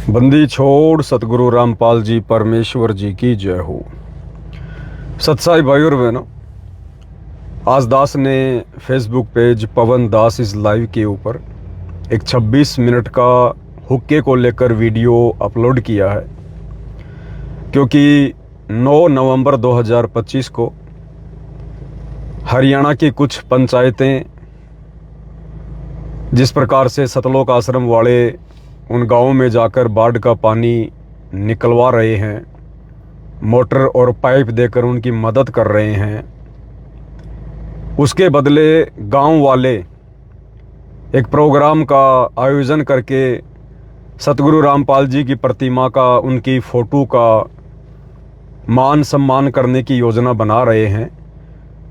बंदी छोड़ सतगुरु रामपाल जी परमेश्वर जी की जय हो। सत्साई भाई और बहनों, आज दास ने फेसबुक पेज पवन दास इस लाइव के ऊपर एक 26 मिनट का हुक्के को लेकर वीडियो अपलोड किया है, क्योंकि 9 नवंबर 2025 को हरियाणा की कुछ पंचायतें जिस प्रकार से सतलोक आश्रम वाले उन गांवों में जाकर बाढ़ का पानी निकलवा रहे हैं, मोटर और पाइप देकर उनकी मदद कर रहे हैं, उसके बदले गांव वाले एक प्रोग्राम का आयोजन करके सतगुरु रामपाल जी की प्रतिमा का, उनकी फ़ोटो का मान सम्मान करने की योजना बना रहे हैं।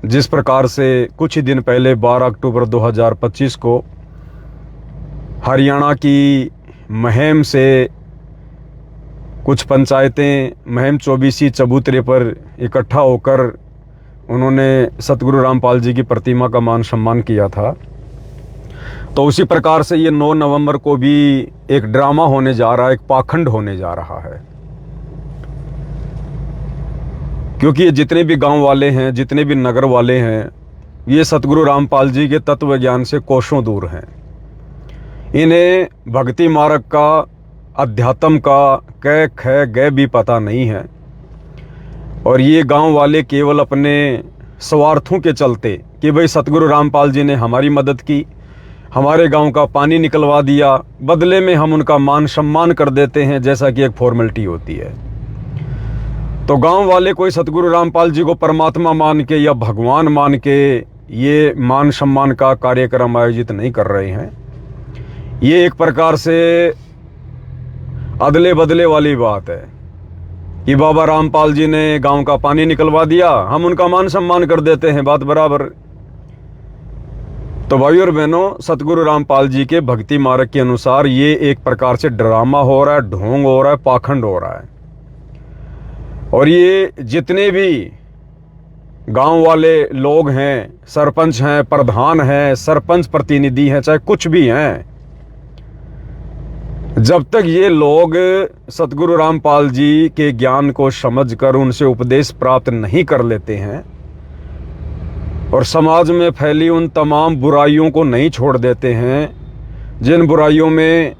जिस प्रकार से कुछ ही दिन पहले 12 अक्टूबर 2025 को हरियाणा की महम से कुछ पंचायतें महम चौबीसी चबूतरे पर इकट्ठा होकर उन्होंने सतगुरु रामपाल जी की प्रतिमा का मान सम्मान किया था। तो उसी प्रकार से ये 9 नवंबर को भी एक ड्रामा होने जा रहा है, एक पाखंड होने जा रहा है, क्योंकि ये जितने भी गांव वाले हैं, जितने भी नगर वाले हैं, ये सतगुरु रामपाल जी के तत्व ज्ञान से कोसों दूर हैं। इन्हें भक्ति मार्ग का, अध्यात्म का कै ख गै भी पता नहीं है, और ये गांव वाले केवल अपने स्वार्थों के चलते कि भाई सतगुरु रामपाल जी ने हमारी मदद की, हमारे गांव का पानी निकलवा दिया, बदले में हम उनका मान सम्मान कर देते हैं, जैसा कि एक फॉर्मेलिटी होती है। तो गांव वाले कोई सतगुरु रामपाल जी को परमात्मा मान के या भगवान मान के ये मान सम्मान का कार्यक्रम आयोजित नहीं कर रहे हैं। ये एक प्रकार से अदले बदले वाली बात है कि बाबा रामपाल जी ने गांव का पानी निकलवा दिया, हम उनका मान सम्मान कर देते हैं, बात बराबर। तो भाई और बहनों, सतगुरु रामपाल जी के भक्ति मार्ग के अनुसार ये एक प्रकार से ड्रामा हो रहा है, ढोंग हो रहा है, पाखंड हो रहा है। और ये जितने भी गांव वाले लोग हैं, सरपंच हैं, प्रधान हैं, सरपंच प्रतिनिधि हैं, चाहे कुछ भी हैं, जब तक ये लोग सतगुरु रामपाल जी के ज्ञान को समझकर उनसे उपदेश प्राप्त नहीं कर लेते हैं और समाज में फैली उन तमाम बुराइयों को नहीं छोड़ देते हैं, जिन बुराइयों में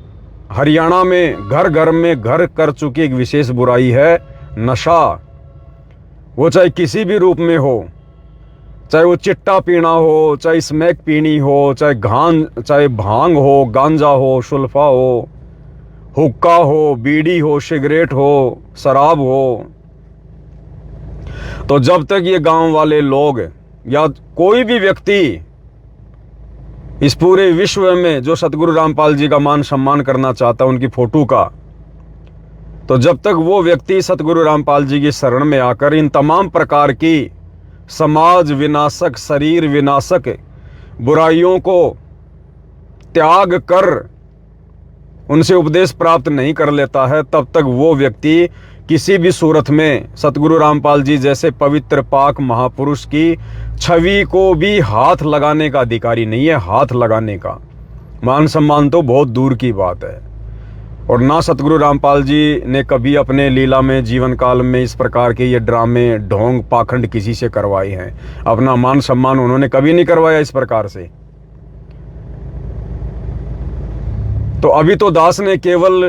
हरियाणा में घर घर में घर कर चुकी एक विशेष बुराई है नशा। वो चाहे किसी भी रूप में हो, चाहे वो चिट्टा पीना हो, चाहे स्मैक पीनी हो, चाहे भांग हो, गांजा हो, सुल्फा हो, हुक्का हो, बीड़ी हो, सिगरेट हो, शराब हो। तो जब तक ये गांव वाले लोग या कोई भी व्यक्ति इस पूरे विश्व में जो सतगुरु रामपाल जी का मान सम्मान करना चाहता है, उनकी फोटो का, तो जब तक वो व्यक्ति सतगुरु रामपाल जी की शरण में आकर इन तमाम प्रकार की समाज विनाशक, शरीर विनाशक बुराइयों को त्याग कर उनसे उपदेश प्राप्त नहीं कर लेता है, तब तक वो व्यक्ति किसी भी सूरत में सतगुरु रामपाल जी जैसे पवित्र पाक महापुरुष की छवि को भी हाथ लगाने का अधिकारी नहीं है। हाथ लगाने का मान सम्मान तो बहुत दूर की बात है। और ना सतगुरु रामपाल जी ने कभी अपने लीला में, जीवन काल में इस प्रकार के ये ड्रामे, ढोंग, पाखंड किसी से करवाए हैं। अपना मान सम्मान उन्होंने कभी नहीं करवाया इस प्रकार से। तो अभी तो दास ने केवल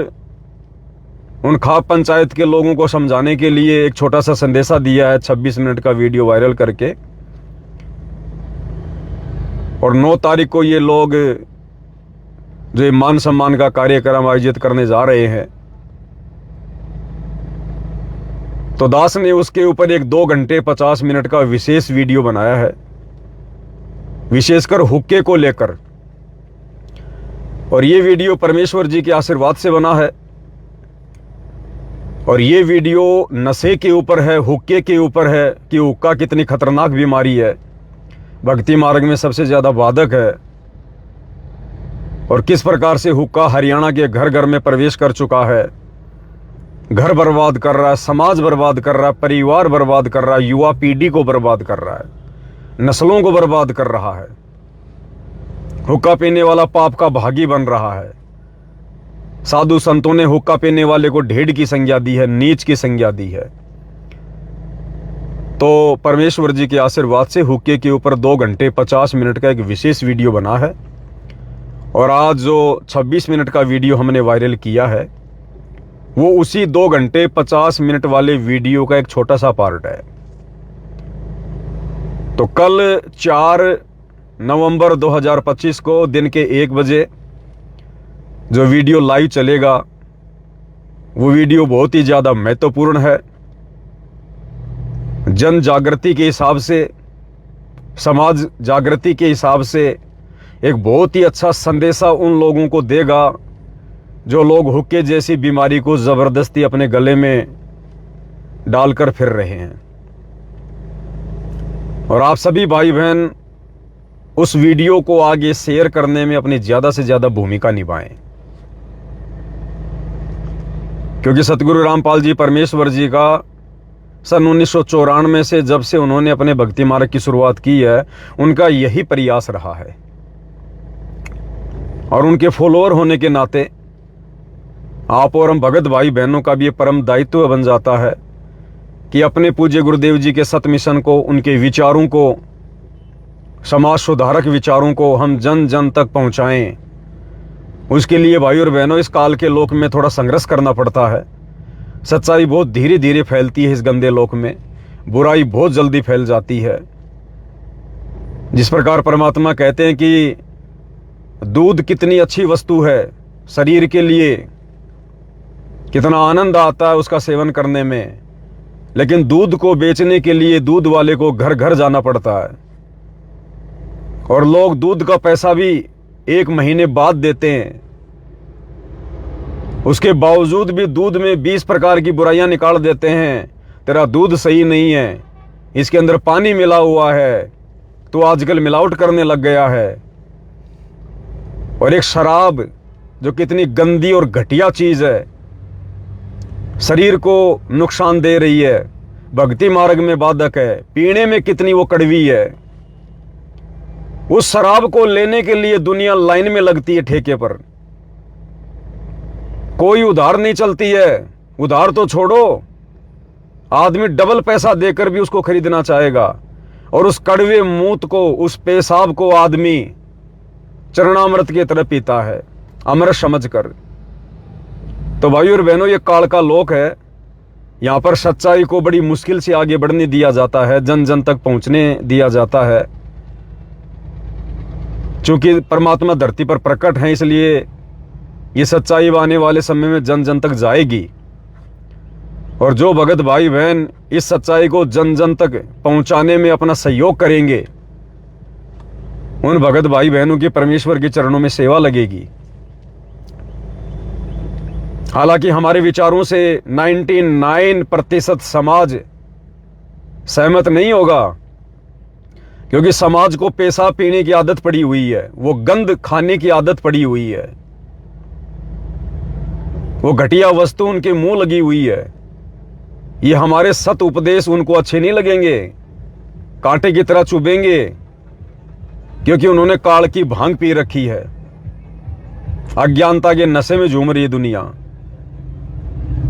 उन खाप पंचायत के लोगों को समझाने के लिए एक छोटा सा संदेशा दिया है, 26 मिनट का वीडियो वायरल करके। और 9 तारीख को ये लोग जो ये मान सम्मान का कार्यक्रम आयोजित करने जा रहे हैं, तो दास ने उसके ऊपर एक 2 घंटे 50 मिनट का विशेष वीडियो बनाया है, विशेषकर हुक्के को लेकर। और ये वीडियो परमेश्वर जी के आशीर्वाद से बना है, और ये वीडियो नशे के ऊपर है, हुक्के के ऊपर है कि हुक्का कितनी खतरनाक बीमारी है, भक्ति मार्ग में सबसे ज़्यादा बाधक है, और किस प्रकार से हुक्का हरियाणा के घर घर में प्रवेश कर चुका है, घर बर्बाद कर रहा है, समाज बर्बाद कर रहा है, परिवार बर्बाद कर रहा है, युवा पीढ़ी को बर्बाद कर रहा है, नस्लों को बर्बाद कर रहा है। हुक्का पीने वाला पाप का भागी बन रहा है। साधु संतों ने हुक्का पीने वाले को ढेड़ की संज्ञा दी है, नीच की संज्ञा दी है। तो परमेश्वर जी के आशीर्वाद से हुक्के के ऊपर 2 घंटे 50 मिनट का एक विशेष वीडियो बना है, और आज जो 26 मिनट का वीडियो हमने वायरल किया है वो उसी 2 घंटे 50 मिनट वाले वीडियो का एक छोटा सा पार्ट है। तो कल 4 नवंबर 2025 को दिन के 1 बजे जो वीडियो लाइव चलेगा वो वीडियो बहुत ही ज़्यादा महत्वपूर्ण है। जन जागृति के हिसाब से, समाज जागृति के हिसाब से एक बहुत ही अच्छा संदेशा उन लोगों को देगा जो लोग हुक्के जैसी बीमारी को ज़बरदस्ती अपने गले में डालकर फिर रहे हैं। और आप सभी भाई बहन उस वीडियो को आगे शेयर करने में अपनी ज़्यादा से ज़्यादा भूमिका निभाएं, क्योंकि सतगुरु रामपाल जी परमेश्वर जी का सन 1994 से जब से उन्होंने अपने भक्ति मार्ग की शुरुआत की है, उनका यही प्रयास रहा है। और उनके फॉलोअर होने के नाते आप और हम भगत भाई बहनों का भी ये परम दायित्व बन जाता है कि अपने पूज्य गुरुदेव जी के सत मिशन को, उनके विचारों को, समाज सुधारक विचारों को हम जन जन तक पहुंचाएं। उसके लिए भाई और बहनों इस काल के लोक में थोड़ा संघर्ष करना पड़ता है। सच्चाई बहुत धीरे धीरे फैलती है इस गंदे लोक में, बुराई बहुत जल्दी फैल जाती है। जिस प्रकार परमात्मा कहते हैं कि दूध कितनी अच्छी वस्तु है शरीर के लिए, कितना आनंद आता है उसका सेवन करने में, लेकिन दूध को बेचने के लिए दूध वाले को घर घर जाना पड़ता है, और लोग दूध का पैसा भी 1 महीने बाद देते हैं। उसके बावजूद भी दूध में 20 प्रकार की बुराइयां निकाल देते हैं। तेरा दूध सही नहीं है, इसके अंदर पानी मिला हुआ है, तो आजकल मिलावट करने लग गया है। और एक शराब जो कितनी गंदी और घटिया चीज है, शरीर को नुकसान दे रही है, भक्ति मार्ग में बाधक है, पीने में कितनी वो कड़वी है। उस शराब को लेने के लिए दुनिया लाइन में लगती है ठेके पर, कोई उधार नहीं चलती है। उधार तो छोड़ो, आदमी डबल पैसा देकर भी उसको खरीदना चाहेगा, और उस कड़वे मूत को, उस पेशाब को आदमी चरणामृत की तरह पीता है अमृत समझकर। तो भाई और बहनों, ये काल का लोक है, यहां पर सच्चाई को बड़ी मुश्किल से आगे बढ़ने दिया जाता है, जन जन तक पहुंचने दिया जाता है। चूंकि परमात्मा धरती पर प्रकट है, इसलिए ये सच्चाई आने वाले समय में जन जन तक जाएगी। और जो भगत भाई बहन इस सच्चाई को जन जन तक पहुंचाने में अपना सहयोग करेंगे, उन भगत भाई बहनों की परमेश्वर के चरणों में सेवा लगेगी। हालांकि हमारे विचारों से 99% समाज सहमत नहीं होगा, क्योंकि समाज को पेशाब पीने की आदत पड़ी हुई है, वो गंद खाने की आदत पड़ी हुई है, वो घटिया वस्तु उनके मुंह लगी हुई है। ये हमारे सत उपदेश उनको अच्छे नहीं लगेंगे, कांटे की तरह चुभेंगे, क्योंकि उन्होंने काल की भांग पी रखी है। अज्ञानता के नशे में झूम रही है दुनिया।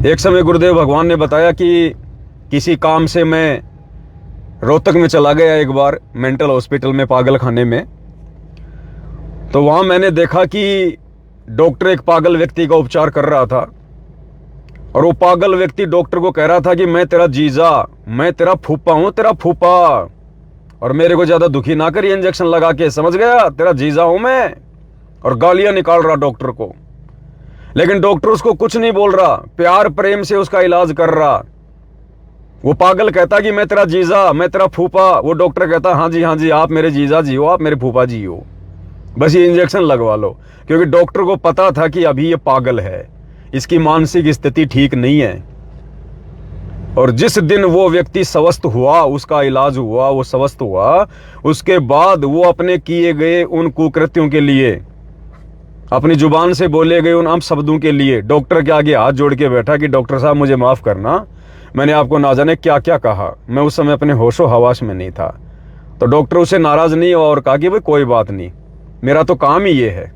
एक समय गुरुदेव भगवान ने बताया कि किसी काम से मैं रोहतक में चला गया एक बार, मेंटल हॉस्पिटल में, पागल खाने में। तो वहां मैंने देखा कि डॉक्टर एक पागल व्यक्ति का उपचार कर रहा था, और वो पागल व्यक्ति डॉक्टर को कह रहा था कि मैं तेरा जीजा, मैं तेरा फूफा हूं, तेरा फूफा, और मेरे को ज्यादा दुखी ना करिए इंजेक्शन लगा के, समझ गया, तेरा जीजा हूं मैं। और गालियां निकाल रहा डॉक्टर को, लेकिन डॉक्टर उसको कुछ नहीं बोल रहा, प्यार प्रेम से उसका इलाज कर रहा। वो पागल कहता कि मैं तेरा जीजा, मैं तेरा फूफा, वो डॉक्टर कहता हाँ जी आप मेरे जीजा जी हो, आप मेरे फूफा जी हो, बस ये इंजेक्शन लगवा लो। क्योंकि डॉक्टर को पता था कि अभी ये पागल है, इसकी मानसिक स्थिति ठीक नहीं है। और जिस दिन वो व्यक्ति स्वस्थ हुआ, उसका इलाज हुआ, वो स्वस्थ हुआ, उसके बाद वो अपने किए गए उन कुकृत्यों के लिए, अपनी जुबान से बोले गए उन अपशब्दों के लिए डॉक्टर के आगे हाथ जोड़ के बैठा कि डॉक्टर साहब मुझे माफ करना, मैंने आपको ना जाने क्या क्या कहा, मैं उस समय अपने होशो हवास में नहीं था। तो डॉक्टर उसे नाराज नहीं हुआ और कहा कि भाई कोई बात नहीं, मेरा तो काम ही ये है।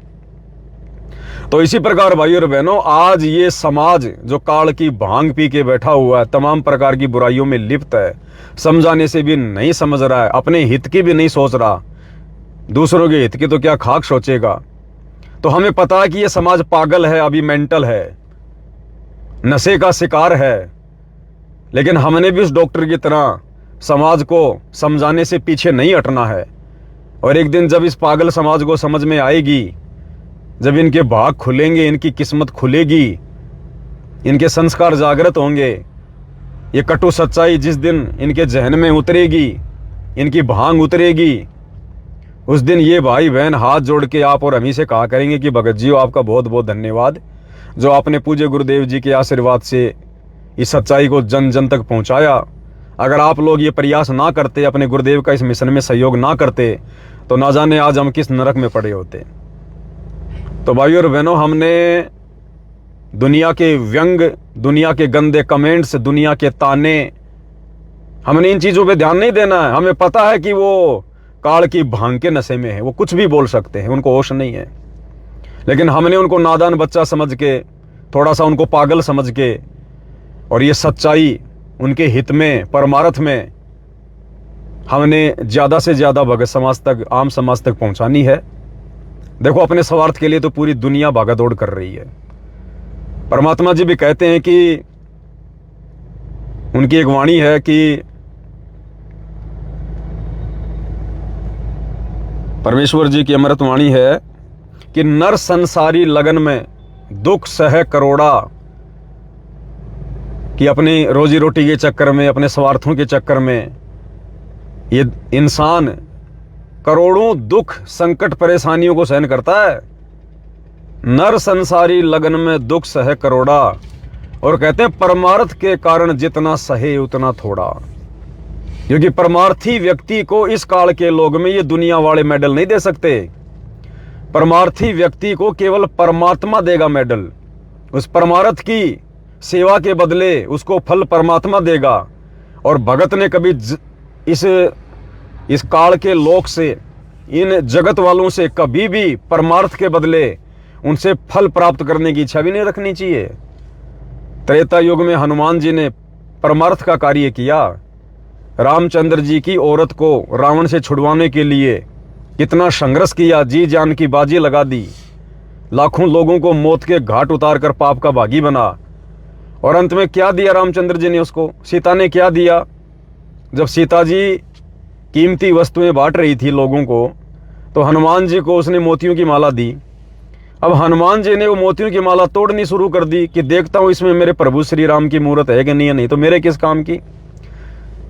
तो इसी प्रकार भाइयों और बहनों, आज ये समाज जो काल की भांग पी के बैठा हुआ है, तमाम प्रकार की बुराइयों में लिप्त है, समझाने से भी नहीं समझ रहा है, अपने हित की भी नहीं सोच रहा, दूसरों के हित की तो क्या खाक सोचेगा। तो हमें पता है कि ये समाज पागल है, अभी मेंटल है, नशे का शिकार है, लेकिन हमने भी उस डॉक्टर की तरह समाज को समझाने से पीछे नहीं हटना है। और एक दिन जब इस पागल समाज को समझ में आएगी, जब इनके भाग खुलेंगे, इनकी किस्मत खुलेगी, इनके संस्कार जागृत होंगे, ये कटु सच्चाई जिस दिन इनके जहन में उतरेगी, इनकी भांग उतरेगी, उस दिन ये भाई बहन हाथ जोड़ के आप और हम ही से कहा करेंगे कि भगत जी आपका बहुत बहुत धन्यवाद, जो आपने पूज्य गुरुदेव जी के आशीर्वाद से इस सच्चाई को जन जन तक पहुंचाया। अगर आप लोग ये प्रयास ना करते, अपने गुरुदेव का इस मिशन में सहयोग ना करते, तो ना जाने आज हम किस नरक में पड़े होते। तो भाइयों और बहनों, हमने दुनिया के व्यंग, दुनिया के गंदे कमेंट्स, दुनिया के ताने, हमने इन चीज़ों पे ध्यान नहीं देना है। हमें पता है कि वो काल की भांग के नशे में है, वो कुछ भी बोल सकते हैं, उनको होश नहीं है। लेकिन हमने उनको नादान बच्चा समझ के, थोड़ा सा उनको पागल समझ के, और ये सच्चाई उनके हित में, परमार्थ में हमने ज़्यादा से ज़्यादा भगत समाज तक, आम समाज तक पहुंचानी है। देखो, अपने स्वार्थ के लिए तो पूरी दुनिया भागादौड़ कर रही है। परमात्मा जी भी कहते हैं कि उनकी एक वाणी है कि परमेश्वर जी की अमृत वाणी है कि नर संसारी लगन में दुख सह करोड़ा, कि अपनी रोजी रोटी के चक्कर में, अपने स्वार्थों के चक्कर में ये इंसान करोड़ों दुख, संकट, परेशानियों को सहन करता है। नर संसारी लगन में दुख सह करोड़ा, और कहते हैं परमार्थ के कारण जितना सहे उतना थोड़ा। क्योंकि परमार्थी व्यक्ति को इस काल के लोग में ये दुनिया वाले मेडल नहीं दे सकते। परमार्थी व्यक्ति को केवल परमात्मा देगा मेडल। उस परमार्थ की सेवा के बदले उसको फल परमात्मा देगा। और भगत ने कभी इस काल के लोक से, इन जगत वालों से कभी भी परमार्थ के बदले उनसे फल प्राप्त करने की इच्छा भी नहीं रखनी चाहिए। त्रेता युग में हनुमान जी ने परमार्थ का कार्य किया। रामचंद्र जी की औरत को रावण से छुड़वाने के लिए कितना संघर्ष किया, जी जान की बाजी लगा दी, लाखों लोगों को मौत के घाट उतार कर पाप का भागी बना। और अंत में क्या दिया रामचंद्र जी ने उसको? सीता ने क्या दिया? जब सीता जी कीमती वस्तुएं बांट रही थी लोगों को, तो हनुमान जी को उसने मोतियों की माला दी। अब हनुमान जी ने वो मोतियों की माला तोड़नी शुरू कर दी कि देखता हूं इसमें मेरे प्रभु श्री राम की मूर्त है कि नहीं है, नहीं तो मेरे किस काम की।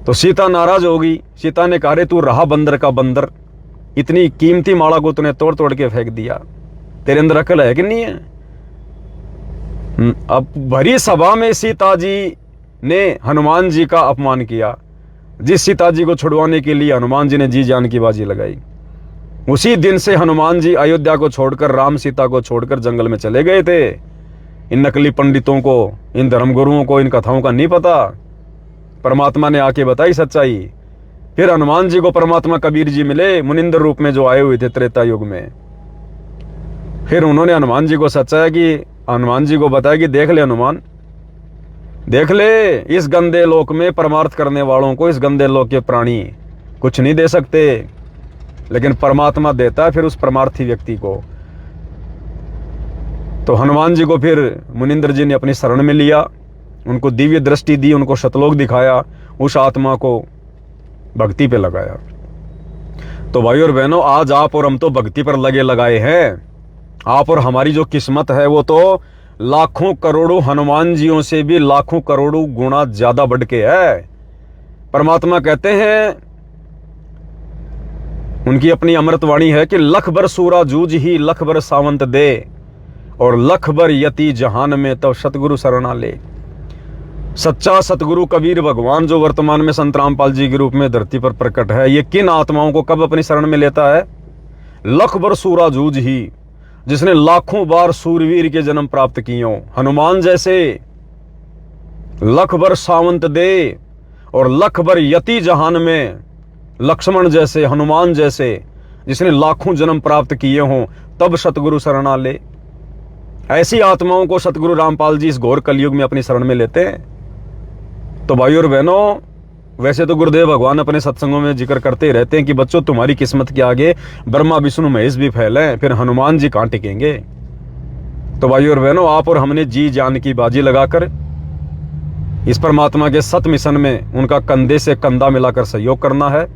तो सीता नाराज हो गई। सीता ने कहा, रे तू रहा बंदर का बंदर, इतनी कीमती माला को तूने तोड़ तोड़ के फेंक दिया, तेरे अंदर अकल है कि नहीं है? अब भरी सभा में सीता जी ने हनुमान जी का अपमान किया। जिस सीता जी को छुड़वाने के लिए हनुमान जी ने जी जान की बाजी लगाई, उसी दिन से हनुमान जी अयोध्या को छोड़कर, राम सीता को छोड़कर जंगल में चले गए थे। इन नकली पंडितों को, इन धर्मगुरुओं को इन कथाओं का नहीं पता। परमात्मा ने आके बताई सच्चाई। फिर हनुमान जी को परमात्मा कबीर जी मिले, मुनिंदर रूप में जो आए हुए थे त्रेता युग में। फिर उन्होंने हनुमान जी को सच्चाया कि हनुमान जी को बताया कि देख ले हनुमान, देख ले, इस गंदे लोक में परमार्थ करने वालों को, इस गंदे लोक के प्राणी कुछ नहीं दे सकते, लेकिन परमात्मा देता है फिर उस परमार्थी व्यक्ति को। तो हनुमान जी को फिर मुनिंदर जी ने अपनी शरण में लिया, उनको दिव्य दृष्टि दी, उनको शतलोक दिखाया, उस आत्मा को भक्ति पे लगाया। तो भाइयों और बहनों, आज आप और हम तो भक्ति पर लगे लगाए हैं। आप और हमारी जो किस्मत है वो तो लाखों करोड़ों हनुमान जियों से भी लाखों करोड़ों गुना ज्यादा बढ़ के है। परमात्मा कहते हैं, उनकी अपनी अमृत वाणी है कि लख बर सूरा जूझ ही लख बर सावंत दे, और लख बर यति जहान में तब सतगुरु शरणा ले। सच्चा सतगुरु कबीर भगवान जो वर्तमान में संत रामपाल जी के रूप में धरती पर प्रकट है, ये किन आत्माओं को कब अपनी शरण में लेता है? लख बर सूरा जूझ ही, जिसने लाखों बार सूरवीर के जन्म प्राप्त किए हों, हनुमान जैसे, लख बर सावंत दे, और लख बर यति जहान में लक्ष्मण जैसे, हनुमान जैसे, जिसने लाखों जन्म प्राप्त किए हों, तब सतगुरु शरणा ले। ऐसी आत्माओं को सतगुरु रामपाल जी इस घोर कलयुग में अपनी शरण में लेते हैं। तो भाई और बहनों, वैसे तो गुरुदेव भगवान अपने सत्संगों में जिक्र करते ही रहते हैं कि बच्चों, तुम्हारी किस्मत के आगे ब्रह्मा विष्णु महेश भी फैले, फिर हनुमान जी कहां टिकेंगे। तो भाई और बहनों, आप और हमने जी जान की बाजी लगाकर इस परमात्मा के सत मिशन में उनका कंधे से कंधा मिलाकर सहयोग करना है।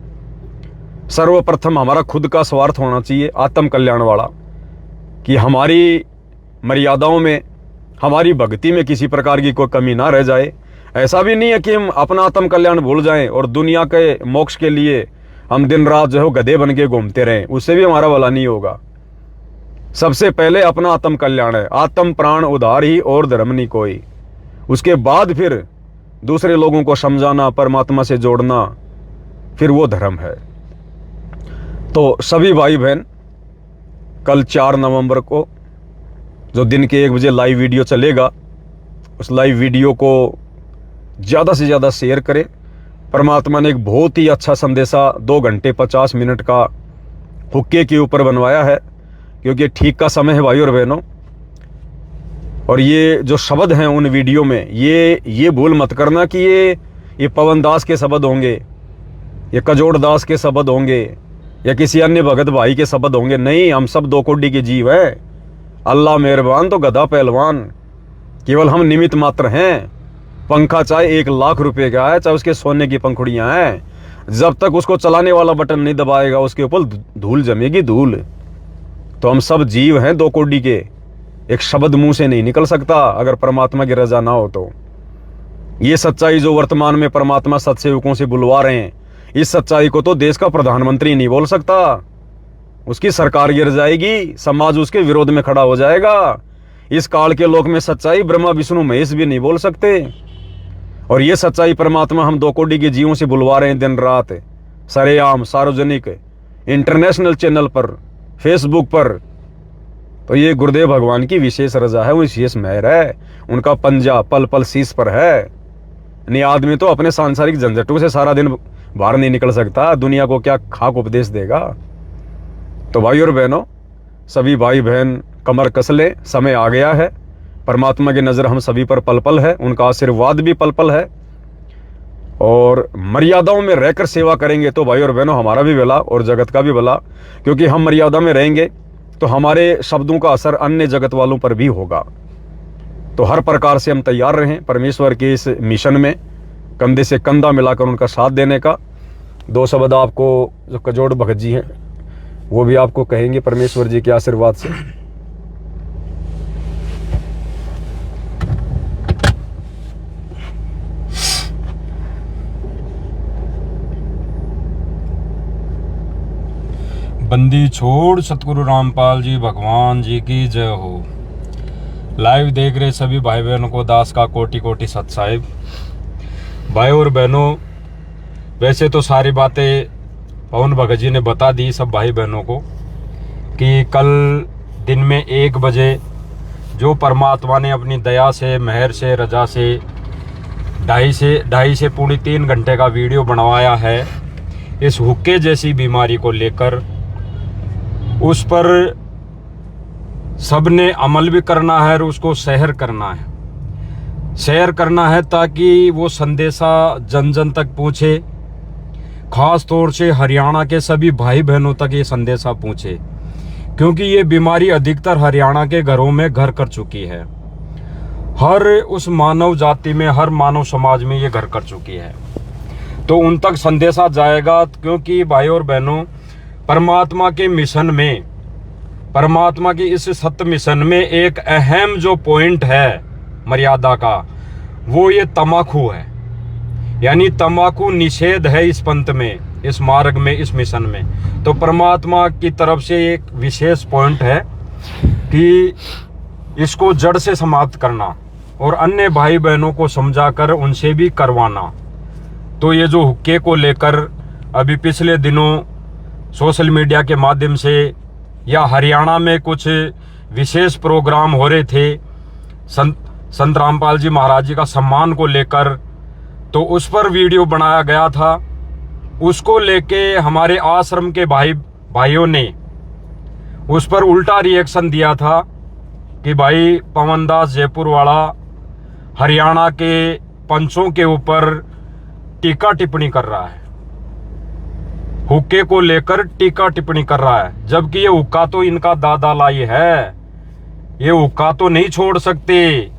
सर्वप्रथम हमारा खुद का स्वार्थ होना चाहिए, आत्म कल्याण वाला, कि हमारी मर्यादाओं में, हमारी भक्ति में किसी प्रकार की कोई कमी ना रह जाए। ऐसा भी नहीं है कि हम अपना आत्म कल्याण भूल जाएं और दुनिया के मोक्ष के लिए हम दिन रात जो है गधे बन के घूमते रहें, उससे भी हमारा भला नहीं होगा। सबसे पहले अपना आत्म कल्याण है, आत्म प्राण उधार ही और धर्म नहीं कोई। उसके बाद फिर दूसरे लोगों को समझाना, परमात्मा से जोड़ना, फिर वो धर्म है। तो सभी भाई बहन, कल 4 नवंबर को जो दिन के 1 बजे लाइव वीडियो चलेगा, उस लाइव वीडियो को ज़्यादा से ज़्यादा शेयर करें। परमात्मा ने एक बहुत ही अच्छा संदेशा 2 घंटे 50 मिनट का हुक्के के ऊपर बनवाया है, क्योंकि ठीक का समय है भाई और बहनों। और ये जो शब्द हैं उन वीडियो में, ये भूल मत करना कि ये पवन दास के शब्द होंगे, ये कजोड़ दास के शब्द होंगे, या किसी अन्य भगत भाई के शब्द होंगे। नहीं, हम सब 2 कोटि के जीव हैं। अल्लाह मेहरबान तो गधा पहलवान, केवल हम निमित्त मात्र हैं। पंखा चाहे 1 लाख रुपए का है, चाहे उसके सोने की पंखुड़ियां हैं, जब तक उसको चलाने वाला बटन नहीं दबाएगा उसके ऊपर धूल जमेगी, धूल। तो हम सब जीव हैं 2 कोटि के। एक शब्द मुंह से नहीं निकल सकता अगर परमात्मा की रजा ना हो तो। ये सच्चाई जो वर्तमान में परमात्मा सत्सेवकों से बुलवा रहे हैं, इस सच्चाई को तो देश का प्रधानमंत्री नहीं बोल सकता। उसकी सरकार गिर जाएगी, समाज उसके विरोध में खड़ा हो जाएगा। इस काल के लोक में सच्चाई ब्रह्मा विष्णु महेश भी नहीं बोल सकते। और ये सच्चाई परमात्मा हम 2 कोटि के जीवों से बुलवा रहे हैं, दिन रात, सरेआम, सार्वजनिक, इंटरनेशनल चैनल पर, फेसबुक पर। तो ये गुरुदेव भगवान की विशेष रजा है, वो विशेष मेहर है, उनका पंजा पल पल शीश पर है। नहीं, आदमी तो अपने सांसारिक झंझटों से सारा दिन बाहर नहीं निकल सकता, दुनिया को क्या खाक उपदेश देगा। तो भाई और बहनों, सभी भाई बहन कमर कस ले, समय आ गया है। परमात्मा की नज़र हम सभी पर पल पल है, उनका आशीर्वाद भी पल पल है। और मर्यादाओं में रहकर सेवा करेंगे तो भाई और बहनों हमारा भी भला और जगत का भी भला, क्योंकि हम मर्यादा में रहेंगे तो हमारे शब्दों का असर अन्य जगत वालों पर भी होगा। तो हर प्रकार से हम तैयार रहें परमेश्वर के इस मिशन में कंधे से कंधा मिलाकर उनका साथ देने का। 2 शब्द आपको जो कजोड़ भगत जी हैं वो भी आपको कहेंगे परमेश्वर जी के आशीर्वाद से। बंदी छोड़ सतगुरु रामपाल जी भगवान जी की जय हो। लाइव देख रहे सभी भाई बहनों को दास का कोटि कोटि सत साहिब। भाई और बहनों, वैसे तो सारी बातें पवन भगत जी ने बता दी सब भाई बहनों को कि कल दिन में 1 बजे जो परमात्मा ने अपनी दया से, मेहर से, रजा से 2.5 से पौने 3 घंटे का वीडियो बनवाया है इस हुक्के जैसी बीमारी को लेकर, उस पर सबने अमल भी करना है और उसको शेयर करना है। शेयर करना है ताकि वो संदेशा जन जन तक पहुँचे, खास तौर से हरियाणा के सभी भाई बहनों तक ये संदेशा पहुँचे, क्योंकि ये बीमारी अधिकतर हरियाणा के घरों में घर कर चुकी है। हर उस मानव जाति में, हर मानव समाज में ये घर कर चुकी है। तो उन तक संदेशा जाएगा, क्योंकि भाई और बहनों, परमात्मा के मिशन में, परमात्मा की इस सत्य मिशन में एक अहम जो पॉइंट है मर्यादा का, वो ये तम्बाकू है। यानी तम्बाकू निषेध है इस पंथ में, इस मार्ग में, इस मिशन में। तो परमात्मा की तरफ से एक विशेष पॉइंट है कि इसको जड़ से समाप्त करना और अन्य भाई बहनों को समझाकर उनसे भी करवाना। तो ये जो हुक्के को लेकर अभी पिछले दिनों सोशल मीडिया के माध्यम से या हरियाणा में कुछ विशेष प्रोग्राम हो रहे थे संत रामपाल जी महाराज जी का सम्मान को लेकर, तो उस पर वीडियो बनाया गया था। उसको लेके हमारे आश्रम के भाइयों ने उस पर उल्टा रिएक्शन दिया था कि भाई पवनदास जयपुर वाला हरियाणा के पंचों के ऊपर टीका टिप्पणी कर रहा है, हुक्के को लेकर टीका टिप्पणी कर रहा है, जबकि ये हुक्का तो इनका दादा लाई है, ये हुक्का तो नहीं छोड़ सकते।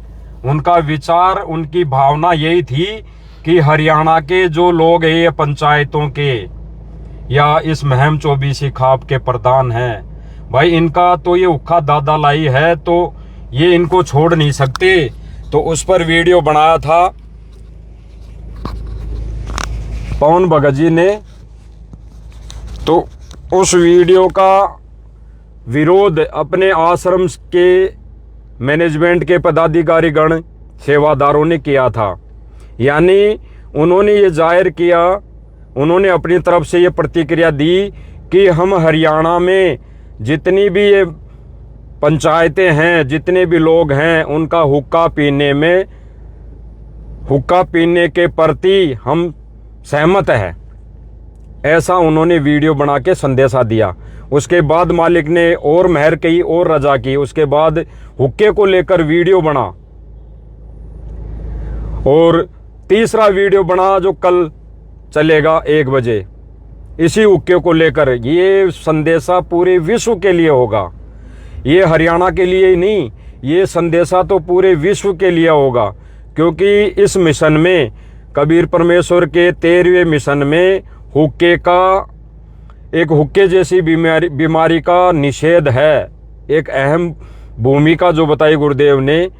उनका विचार, उनकी भावना यही थी कि हरियाणा के जो लोग हैं, ये पंचायतों के या इस महम 24 खाप के प्रधान हैं, भाई इनका तो ये हुक्का दादा लाई है, तो ये इनको छोड़ नहीं सकते। तो उस पर वीडियो बनाया था पवन भगत जी ने। तो उस वीडियो का विरोध अपने आश्रम के मैनेजमेंट के पदाधिकारी गण सेवादारों ने किया था, यानी उन्होंने ये जाहिर किया, उन्होंने अपनी तरफ से ये प्रतिक्रिया दी कि हम हरियाणा में जितनी भी ये पंचायतें हैं, जितने भी लोग हैं, उनका हुक्का पीने के प्रति हम सहमत हैं, ऐसा उन्होंने वीडियो बना के संदेशा दिया। उसके बाद मालिक ने और मेहर की और रजा की, उसके बाद हुक्के को लेकर वीडियो बना और तीसरा वीडियो बना जो कल चलेगा 1 बजे, इसी हुक्के को लेकर। ये संदेशा पूरे विश्व के लिए होगा, ये हरियाणा के लिए ही नहीं, ये संदेशा तो पूरे विश्व के लिए होगा, क्योंकि इस मिशन में, कबीर परमेश्वर के 13वें मिशन में हुक्के जैसी बीमारी का निषेध है। एक अहम भूमिका जो बताई गुरुदेव ने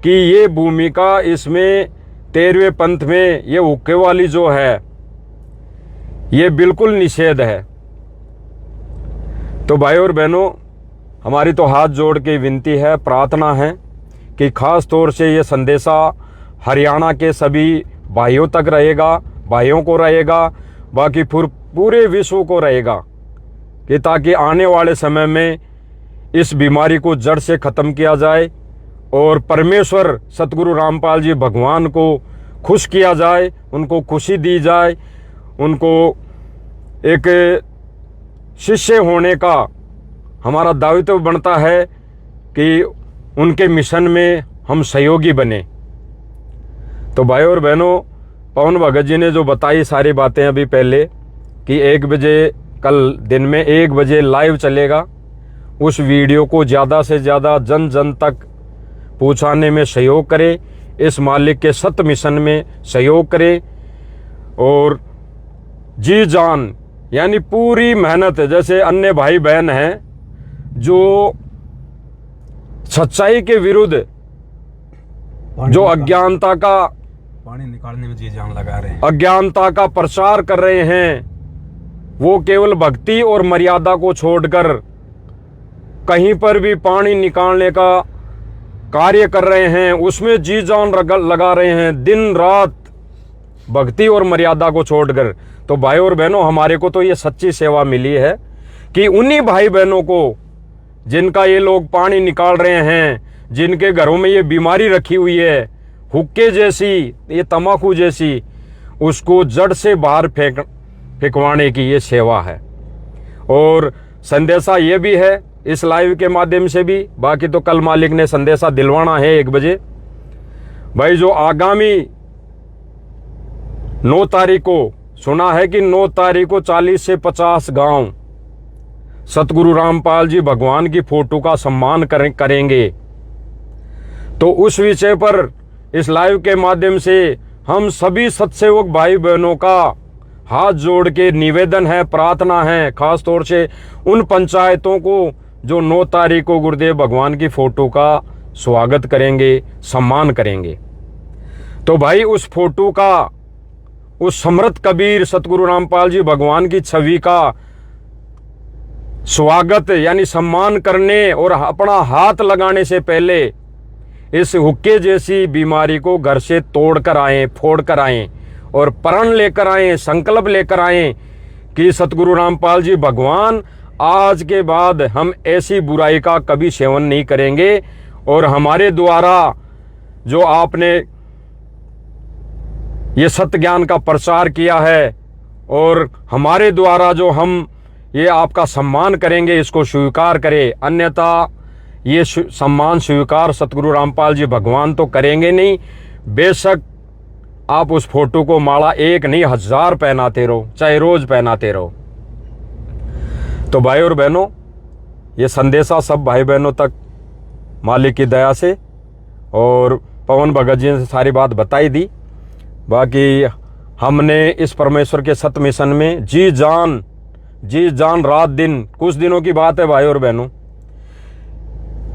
कि ये भूमिका इसमें 13वें पंथ में ये हुक्के वाली जो है ये बिल्कुल निषेध है। तो भाई और बहनों, हमारी तो हाथ जोड़ के विनती है, प्रार्थना है कि खास तौर से ये संदेशा हरियाणा के सभी भाइयों तक रहेगा, भाइयों को रहेगा, बाकी पूरे विश्व को रहेगा, कि ताकि आने वाले समय में इस बीमारी को जड़ से ख़त्म किया जाए और परमेश्वर सतगुरु रामपाल जी भगवान को खुश किया जाए, उनको खुशी दी जाए, उनको एक शिष्य होने का हमारा दायित्व बनता है कि उनके मिशन में हम सहयोगी बने। तो भाई और बहनों, पवन भगत जी ने जो बताई सारी बातें अभी पहले कि 1 बजे, कल दिन में 1 बजे लाइव चलेगा, उस वीडियो को ज़्यादा से ज़्यादा जन जन तक पहुँचाने में सहयोग करें, इस मालिक के सत्य मिशन में सहयोग करें और जी जान यानी पूरी मेहनत, जैसे अन्य भाई बहन हैं जो सच्चाई के विरुद्ध, जो अज्ञानता का पानी निकालने में जी जान लगा रहे हैं, अज्ञानता का प्रचार कर रहे हैं, वो केवल भक्ति और मर्यादा को छोड़कर कहीं पर भी पानी निकालने का कार्य कर रहे हैं, उसमें जी जान लगा रहे हैं, दिन रात भक्ति और मर्यादा को छोड़कर। तो भाई और बहनों, हमारे को तो ये सच्ची सेवा मिली है कि उन्हीं भाई बहनों को जिनका ये लोग पानी निकाल रहे हैं, जिनके घरों में ये बीमारी रखी हुई है, हुक्के जैसी, ये तम्बाकू जैसी, उसको जड़ से बाहर फेंकवाने की ये सेवा है। और संदेशा ये भी है इस लाइव के माध्यम से भी, बाकी तो कल मालिक ने संदेशा दिलवाना है 1 बजे। भाई जो आगामी 9 तारीख को सुना है कि 9 तारीख को 40 से 50 गांव सतगुरु रामपाल जी भगवान की फोटो का सम्मान करेंगे। तो उस विषय पर इस लाइव के माध्यम से हम सभी सत्सेवक भाई बहनों का हाथ जोड़ के निवेदन है, प्रार्थना है, खास तौर से उन पंचायतों को जो 9 तारीख को गुरुदेव भगवान की फोटो का स्वागत करेंगे, सम्मान करेंगे। तो भाई उस फोटो का, उस समर्थ कबीर सतगुरु रामपाल जी भगवान की छवि का स्वागत यानी सम्मान करने और अपना हाथ लगाने से पहले इस हुक्के जैसी बीमारी को घर से तोड़ कर आएं, फोड़ कर आएं और प्रण लेकर आएं, संकल्प लेकर आएं कि सतगुरु रामपाल जी भगवान, आज के बाद हम ऐसी बुराई का कभी सेवन नहीं करेंगे और हमारे द्वारा जो आपने ये सत्य ज्ञान का प्रचार किया है और हमारे द्वारा जो हम ये आपका सम्मान करेंगे, इसको स्वीकार करें, अन्यथा ये सम्मान स्वीकार सतगुरु रामपाल जी भगवान तो करेंगे नहीं। बेशक आप उस फोटो को माला 1 नहीं 1000 पहनाते रहो, चाहे रोज पहनाते रहो। तो भाई और बहनों, ये संदेशा सब भाई बहनों तक मालिक की दया से और पवन भगत जी ने सारी बात बताई दी। बाकी हमने इस परमेश्वर के सत्य मिशन में जी जान रात दिन, कुछ दिनों की बात है भाई और बहनों,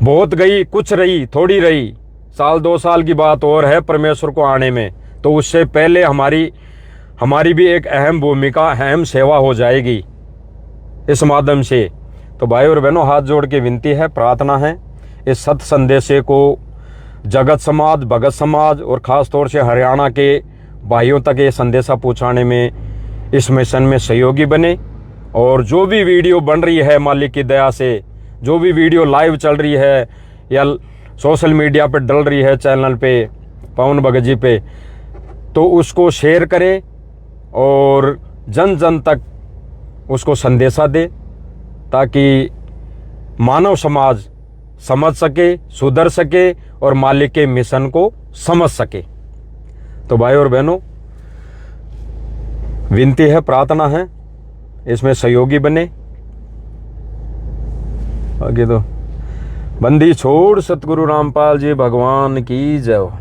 बहुत गई कुछ रही, थोड़ी रही, साल 2 साल की बात और है परमेश्वर को आने में। तो उससे पहले हमारी भी एक अहम भूमिका, अहम सेवा हो जाएगी इस माध्यम से। तो भाई और बहनों, हाथ जोड़ के विनती है, प्रार्थना है, इस सत्य संदेशे को जगत समाज, भगत समाज और ख़ास तौर से हरियाणा के भाइयों तक ये संदेशा पहुंचाने में, इस मिशन में सहयोगी बने। और जो भी वीडियो बन रही है मालिक की दया से, जो भी वीडियो लाइव चल रही है या सोशल मीडिया पे डल रही है, चैनल पे पवन भगत जी पे, तो उसको शेयर करें और जन जन तक उसको संदेशा दे, ताकि मानव समाज समझ सके, सुधर सके और मालिक के मिशन को समझ सके। तो भाई और बहनों, विनती है, प्रार्थना है, इसमें सहयोगी बने। बाकी तो बंदी छोड़ सतगुरु रामपाल जी भगवान की जय हो।